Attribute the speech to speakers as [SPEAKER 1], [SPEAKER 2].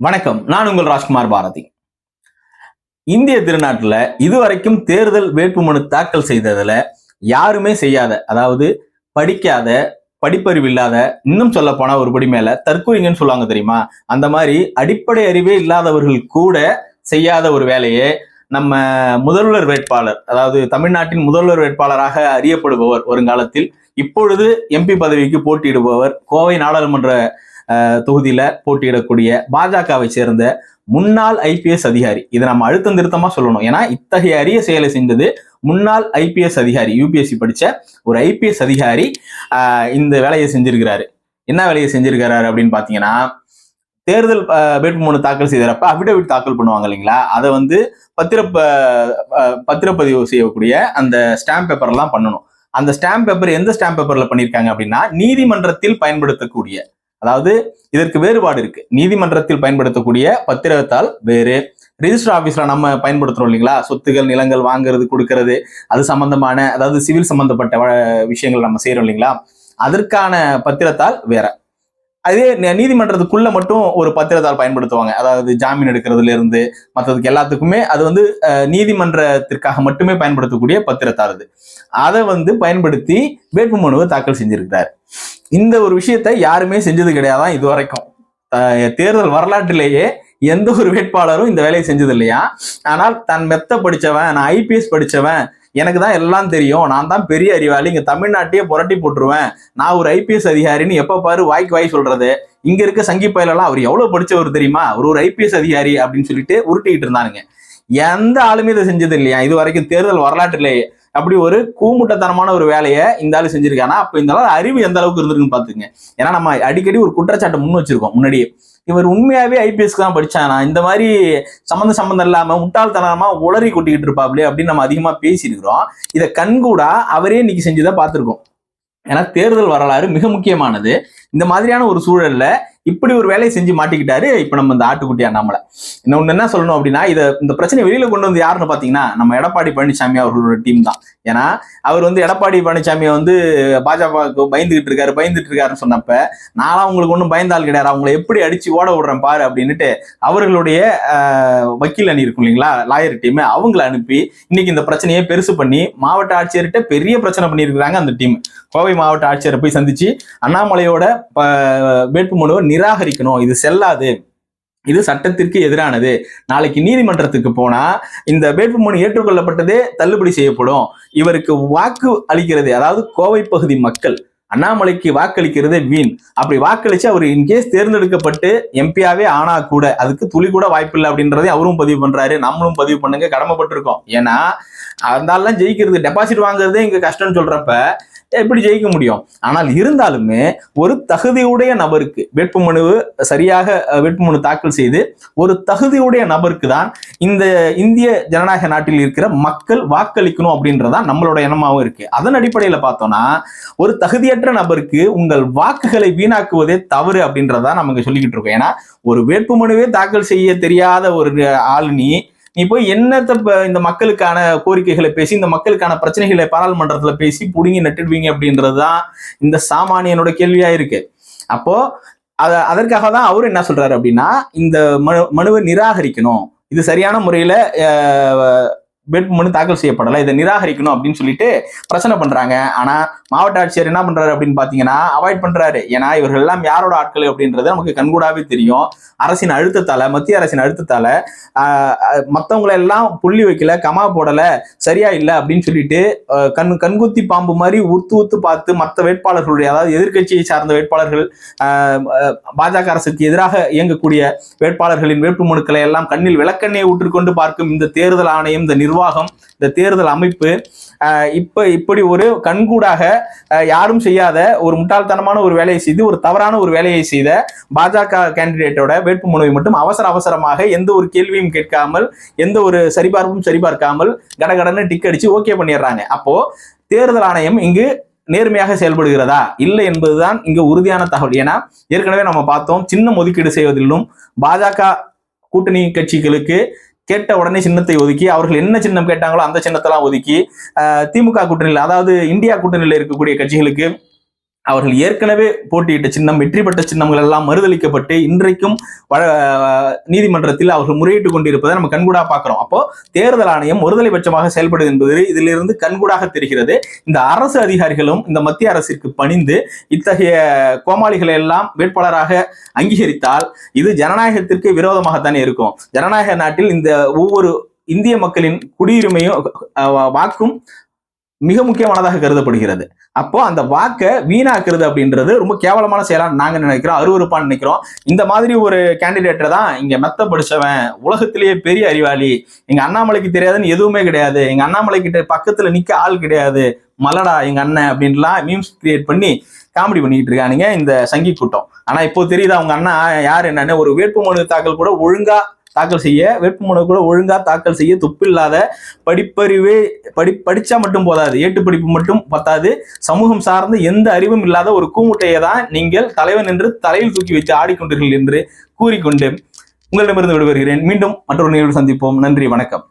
[SPEAKER 1] வணக்கம். நான் உங்கள் ராஜ்குமார் பாரதி. இந்திய திருநாட்டுல இதுவரைக்கும் தேர்தல் வேட்புமனு தாக்கல் செய்ததுல யாருமே செய்யாத, அதாவது படிக்காத, படிப்பறிவு இல்லாத, இன்னும் சொல்ல போனா ஒருபடி மேல தற்கூரிங்கன்னு சொல்லுவாங்க தெரியுமா? அந்த மாதிரி அடிப்படை அறிவே இல்லாதவர்கள் கூட செய்யாத ஒரு வேலையே நம்ம முதல்வர் வேட்பாளர், அதாவது தமிழ்நாட்டின் முதல்வர் வேட்பாளராக அறியப்படுபவர், வருங்காலத்தில் இப்பொழுது எம்பி பதவிக்கு போட்டியிடுபவர், கோவை நாடாளுமன்ற தொகுதியில போட்டியிடக்கூடிய பாஜகவை சேர்ந்த முன்னாள் ஐபிஎஸ் அதிகாரி. இதை நம்ம அழுத்தம் திருத்தமா சொல்லணும். ஏன்னா இத்தகைய அரிய செயலை செஞ்சது முன்னாள் ஐபிஎஸ் அதிகாரி, யூபிஎஸ்சி படிச்ச ஒரு ஐபிஎஸ் அதிகாரி இந்த வேலையை செஞ்சிருக்கிறாரு. என்ன வேலையை செஞ்சிருக்கிறாரு அப்படின்னு பாத்தீங்கன்னா, தேர்தல் வேட்புமனு தாக்கல் செய்யறப்ப அபிடவிட் தாக்கல் பண்ணுவாங்க இல்லைங்களா, அதை வந்து பத்திரப்பதிவு செய்யக்கூடிய அந்த ஸ்டாம்ப் பேப்பர் எல்லாம் பண்ணணும். அந்த ஸ்டாம்ப் பேப்பர் எந்த ஸ்டாம்ப் பேப்பர்ல பண்ணிருக்காங்க அப்படின்னா, நீதிமன்றத்தில் பயன்படுத்தக்கூடிய, அதாவது இதற்கு வேறுபாடு இருக்கு. நீதிமன்றத்தில் பயன்படுத்தக்கூடிய பத்திரத்தால் வேறு, ரிஜிஸ்டர் ஆபீஸ்ல நம்ம பயன்படுத்துறோம் இல்லைங்களா, சொத்துகள் நிலங்கள் வாங்குறது கொடுக்கறது, அது சம்பந்தமான, அதாவது சிவில் சம்பந்தப்பட்ட விஷயங்கள் நம்ம செய்யறோம் இல்லைங்களா, அதற்கான பத்திரத்தால் வேற. அதே நீதிமன்றத்துக்குள்ள மட்டும் ஒரு பத்திரத்தால் பயன்படுத்துவாங்க. அதாவது ஜாமீன் எடுக்கிறதுல இருந்து மற்றதுக்கு எல்லாத்துக்குமே அது வந்து நீதிமன்றத்திற்காக மட்டுமே பயன்படுத்தக்கூடிய பத்திரத்தால். அதை வந்து பயன்படுத்தி வேட்புமனுவை தாக்கல் செஞ்சிருக்கிறார். இந்த ஒரு விஷயத்தை யாருமே செஞ்சது கிடையாதான் இது வரைக்கும். தேர்தல் வரலாற்றிலேயே எந்த ஒரு வேட்பாளரும் இந்த வேலையை செஞ்சது இல்லையா. ஆனால் தான் மெத்த படிச்சவன், நான் ஐபிஎஸ் படிச்சவன், எனக்கு தான் எல்லாம் தெரியும், நான் தான் பெரிய அறிவாளி, இங்க தமிழ்நாட்டையே புரட்டி போட்டுருவேன், நான் ஒரு ஐபிஎஸ் அதிகாரின்னு எப்ப பாரு வாய்க்கு வாய் சொல்றது. இங்க இருக்க சங்கி பயலெல்லாம் அவர் எவ்வளவு படிச்சவர் தெரியுமா, ஒரு ஐபிஎஸ் அதிகாரி அப்படின்னு சொல்லிட்டு உருட்டிக்கிட்டு இருந்தானுங்க. எந்த ஆளுமே இதை செஞ்சது இல்லையா இது வரைக்கும் தேர்தல் வரலாற்றிலேயே. அப்படி ஒரு கூமுட்டத்தனமான ஒரு வேலையை இந்த ஆளு செஞ்சிருக்கானா, அப்ப இந்த அளவு அறிவு எந்த அளவுக்கு இருந்திருக்குன்னு பாத்துங்க. ஏன்னா நம்ம அடிக்கடி ஒரு குற்றச்சாட்டை முன் வச்சிருக்கோம் முன்னாடியே, இவர் உண்மையாவே ஐபிஎஸ்க்கு தான் படிச்சானா, இந்த மாதிரி சம்பந்தம் இல்லாம முட்டாள்தனமா உளறி கொட்டிக்கிட்டு இருப்பாப்லே அப்படின்னு நம்ம அதிகமா பேசியிருக்கிறோம். இதை கண்கூடா அவரே இன்னைக்கு செஞ்சுதான் பார்த்திருக்கோம். ஏன்னா தேர்தல் வரலாறு மிக முக்கியமானது. இந்த மாதிரியான ஒரு சூழல்ல இப்படி ஒரு வேலையை செஞ்சு மாட்டிக்கிட்டாரு இப்ப நம்ம இந்த ஆட்டுக்குட்டி அண்ணாமலை. இன்னொன்னு என்ன சொல்லணும் அப்படின்னா, இந்த பிரச்சனை வெளியில கொண்டு வந்து யாருன்னு பாத்தீங்கன்னா நம்ம எடப்பாடி பழனிசாமி அவர்களோட டீம் தான். ஏன்னா அவர் வந்து எடப்பாடி பழனிசாமியை வந்து பாஜகவுக்கு பயந்துகிட்டு இருக்காருன்னு சொன்னப்ப, நானும் அவங்களுக்கு ஒன்றும் பயந்தால் கிடையாது, அவங்களை எப்படி அடிச்சு ஓட விடுறேன் பாரு அப்படின்னுட்டு அவர்களுடைய வக்கீல் அணி இருக்கும் இல்லைங்களா, லாயர் டீம், அவங்களை அனுப்பி இன்னைக்கு இந்த பிரச்சனையை பெருசு பண்ணி மாவட்ட ஆட்சியர்கிட்ட பெரிய பிரச்சனை பண்ணியிருக்கிறாங்க. அந்த டீம் கோவை மாவட்ட ஆட்சியரை போய் சந்திச்சு அண்ணாமலையோட வேட்புமனுவை நிராகரிக்கணும், இது செல்லாது, இது சட்டத்திற்கு எதிரானது, நாளைக்கு நீதிமன்றத்துக்கு போனா இந்த வேட்புமனு ஏற்றுக்கொள்ளப்பட்டதே தள்ளுபடி செய்யப்படும், இவருக்கு வாக்கு அளிக்கிறது, அதாவது கோவை பகுதி மக்கள் அண்ணாமலைக்கு வாக்களிக்கிறதே வீண், அப்படி வாக்களிச்சு அவர் இன்கேஸ் தேர்ந்தெடுக்கப்பட்டு எம்பியாவே ஆனா கூட அதுக்கு துளி கூட வாய்ப்பு இல்லை அப்படின்றதையும் அவரும் பதிவு பண்றாரு, நம்மளும் பதிவு பண்ணுங்க, கடமைப்பட்டிருக்கோம். ஏன்னா அதெல்லாம் ஜெயிக்கிறது, டெபாசிட் வாங்குறதே இங்க கஷ்டம்னு சொல்றப்ப எப்படி ஜெயிக்க முடியும்? ஆனால் இருந்தாலுமே ஒரு தகுதியுடைய நபருக்கு சரியாக வேட்புமனு தாக்கல் செய்து ஒரு தகுதியுடைய நபருக்கு தான் இந்த இந்திய ஜனநாயக நாட்டில் இருக்கிற மக்கள் வாக்களிக்கணும் அப்படின்றதான் நம்மளோட எண்ணமாவும் இருக்கு. அதன் அடிப்படையில பார்த்தோம்னா ஒரு தகுதியற்ற நபருக்கு உங்கள் வாக்குகளை வீணாக்குவதே தவறு அப்படின்றதா நம்ம சொல்லிக்கிட்டு இருக்கோம். ஏன்னா ஒரு வேட்புமனுவே தாக்கல் செய்ய தெரியாத ஒரு ஆளுநி நீ போய் என்னத்த இந்த மக்களுக்கான கோரிக்கைகளை பேசி, இந்த மக்களுக்கான பிரச்சனைகளை பாராளுமன்றத்துல பேசி புடுங்கி நட்டுடுவீங்க அப்படின்றதுதான் இந்த சாமானியனோட கேள்வியா இருக்கு. அப்போ அதற்காக தான் அவரு என்ன சொல்றாரு அப்படின்னா, இந்த மனுவை நிராகரிக்கணும், இது சரியான முறையில வேட்புமனு தாக்கல் செய்யப்படலை, இதை நிராகரிக்கணும் அப்படின்னு சொல்லிட்டு பிரச்சனை பண்றாங்க. ஆனா மாவட்ட ஆட்சியர் என்ன பண்றாரு அப்படின்னு பாத்தீங்கன்னா அவாய்ட் பண்றாரு. ஏன்னா இவர்கள் எல்லாம் யாரோட ஆட்கள் அப்படின்றது நமக்கு கண்கூடாவே தெரியும். அரசின் அழுத்தத்தால, மத்திய அரசின் அழுத்தத்தால மற்றவங்களை எல்லாம் புள்ளி வைக்கல, கமா போடல, சரியா இல்லை அப்படின்னு சொல்லிட்டு கண்குத்தி பாம்பு மாதிரி உத்து பார்த்து மற்ற வேட்பாளர்களுடைய, அதாவது எதிர்கட்சியை சார்ந்த வேட்பாளர்கள், பாஜக அரசுக்கு எதிராக இயங்கக்கூடிய வேட்பாளர்களின் வேட்புமனுக்களை எல்லாம் கண்ணில் விளக்கெண்ணெயை ஊற்றிக்கொண்டு பார்க்கும் இந்த தேர்தல் ஆணையம், இந்த நிர்வாகம், இந்த தேர்தல் அமைப்பு இப்படி ஒரு கண்கூடாக யாரும் செய்யாத ஒரு முட்டாள்தனமான ஒரு வேலையை செய்து, ஒரு தவறான ஒரு வேலையை செய்த பாஜக கேண்டிடேட்டோட வேட்புமனுவை மட்டும் அவசரமாக எந்த ஒரு கேள்வியும் கேட்காமல், எந்த ஒரு சரிபார்க்காமல் கடகடன்னு டிக் அடிச்சு ஓகே பண்ணிடுறாங்க. அப்போ தேர்தல் ஆணையம் இங்கு நேர்மையாக செயல்படுகிறதா இல்லை என்பதுதான் இங்கு உறுதியான தகவல். ஏன்னா ஏற்கனவே நம்ம பார்த்தோம், சின்னம் ஒதுக்கீடு செய்வதிலும் பாஜக கூட்டணி கட்சிகளுக்கு கேட்ட உடனே சின்னத்தை ஒதுக்கி, அவர்கள் என்ன சின்னம் கேட்டாங்களோ அந்த சின்னத்தெல்லாம் ஒதுக்கி, திமுக கூட்டணியில், அதாவது இந்தியா கூட்டணியில் இருக்கக்கூடிய கட்சிகளுக்கு அவர்கள் ஏற்கனவே போட்டியிட்ட சின்னம், வெற்றி பெற்ற சின்னங்கள் எல்லாம் மறுதளிக்கப்பட்டு இன்றைக்கும் நீதிமன்றத்தில் அவர்கள் முறையிட்டுக் கொண்டிருப்பதை நம்ம கண்கூடா பார்க்கிறோம். அப்போ தேர்தல் ஆணையம் ஒருதலை பட்சமாக செயல்படுது என்பது இதிலிருந்து கண்கூடாக தெரிகிறது. இந்த அரசு அதிகாரிகளும் இந்த மத்திய அரசிற்கு பணிந்து இத்தகைய கோமாளிகளை எல்லாம் வேட்பாளராக அங்கீகரித்தால் இது ஜனநாயகத்திற்கு விரோதமாகத்தானே இருக்கும். ஜனநாயக நாட்டில் இந்த ஒவ்வொரு இந்திய மக்களின் குடியுரிமையும் வாக்கும் மிக முக்கியமானதாக கருதப்படுகிறது. அப்போ அந்த வாக்கை வீணாக்குறது அப்படின்றது ரொம்ப கேவலமான செயலா நாங்க நினைக்கிறோம், அருவருப்பான்னு நினைக்கிறோம். இந்த மாதிரி ஒரு கேண்டிடேட்டை தான் இங்க மெத்த படிச்சவன், உலகத்திலேயே பெரிய அறிவாளி, எங்க அண்ணாமலைக்கு தெரியாதுன்னு எதுவுமே கிடையாது, எங்க அண்ணாமலை கிட்ட பக்கத்துல நிக்க ஆள் கிடையாது, மலடா எங்க அண்ணன் அப்படின்லாம் மீம்ஸ் கிரியேட் பண்ணி காமெடி பண்ணிக்கிட்டு இருக்கானுங்க இந்த சங்கி கூட்டம். ஆனா இப்போ தெரியுது அவங்க அண்ணா யார் என்னன்னு. ஒரு வேட்புமனு தாக்கல் கூட ஒழுங்கா தாக்கல் செய்ய, வேட்புமனு கூட ஒழுங்கா தாக்கல் செய்ய துப்பில்லாத, படிப்பறிவே படிச்சா மட்டும் போதாது, ஏட்டு படிப்பு மட்டும் பத்தாது, சமூகம் சார்ந்த எந்த அறிவும் இல்லாத ஒரு கூமுட்டையை தான் நீங்கள் தலைவன் என்று தலையில் தூக்கி வைத்து ஆடிக்கொண்டீர்கள் என்று கூறிக்கொண்டு உங்களிடமிருந்து விடுபெறுகிறேன். மீண்டும் மற்றொரு நிகழ்வு சந்திப்போம். நன்றி, வணக்கம்.